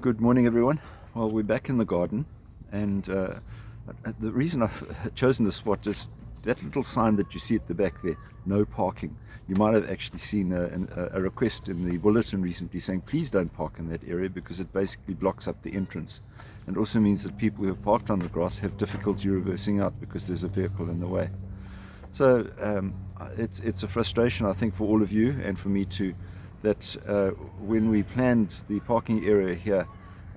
Good morning, everyone. Well, we're back in the garden, and the reason I've chosen this spot is that little sign that you see at the back there, no parking. You might have actually seen a request in the bulletin recently saying please don't park in that area, because it basically blocks up the entrance, and also means that people who have parked on the grass have difficulty reversing out because there's a vehicle in the way. So it's a frustration, I think, for all of you and for me too, that when we planned the parking area here,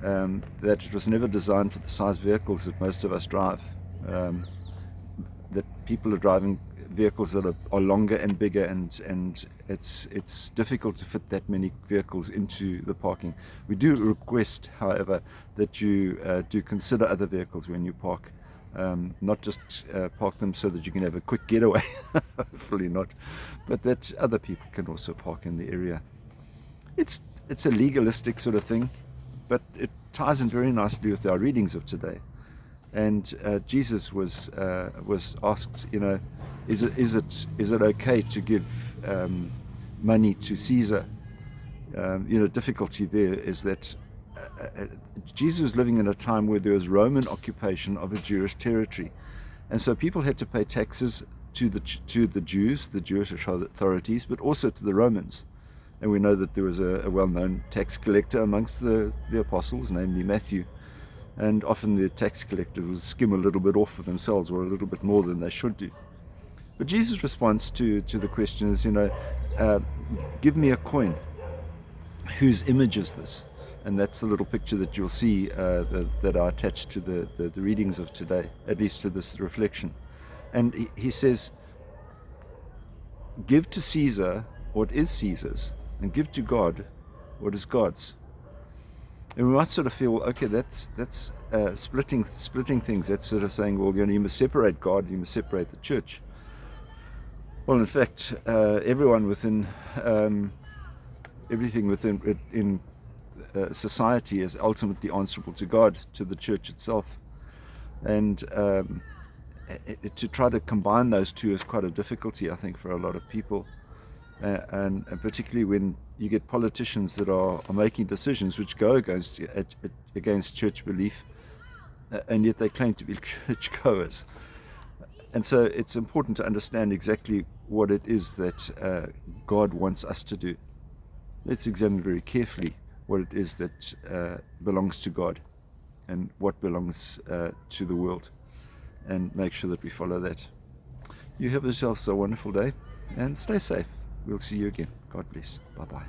that it was never designed for the size vehicles that most of us drive. That people are driving vehicles that are longer and bigger, and it's difficult to fit that many vehicles into the parking. We do request, however, that you do consider other vehicles when you park. Not just park them so that you can have a quick getaway, hopefully not, but that other people can also park in the area. It's a legalistic sort of thing, but it ties in very nicely with our readings of today. And Jesus was asked, is it okay to give money to Caesar? Difficulty there is that Jesus was living in a time where there was Roman occupation of a Jewish territory, and so people had to pay taxes to the Jews, the Jewish authorities, but also to the Romans. And we know that there was a well-known tax collector amongst the apostles, namely Matthew, and often the tax collectors would skim a little bit off for themselves, or a little bit more than they should do. But Jesus' response to the question is, give me a coin. Whose image is this? And that's the little picture that you'll see that are attached to the readings of today, at least to this reflection. And he says, give to Caesar what is Caesar's, and give to God what is God's. And we might sort of feel, okay, that's splitting things. That's sort of saying, well, you must separate God, you must separate the church. Well, in fact, everyone within everything within society is ultimately answerable to God, to the church itself. And to try to combine those two is quite a difficulty, I think, for a lot of people. And particularly when you get politicians that are making decisions which go against church belief, and yet they claim to be churchgoers. And so it's important to understand exactly what it is that God wants us to do. Let's examine very carefully what it is that belongs to God and what belongs to the world, and make sure that we follow that. You have yourselves a wonderful day, and stay safe. We'll see you again. God bless. Bye-bye.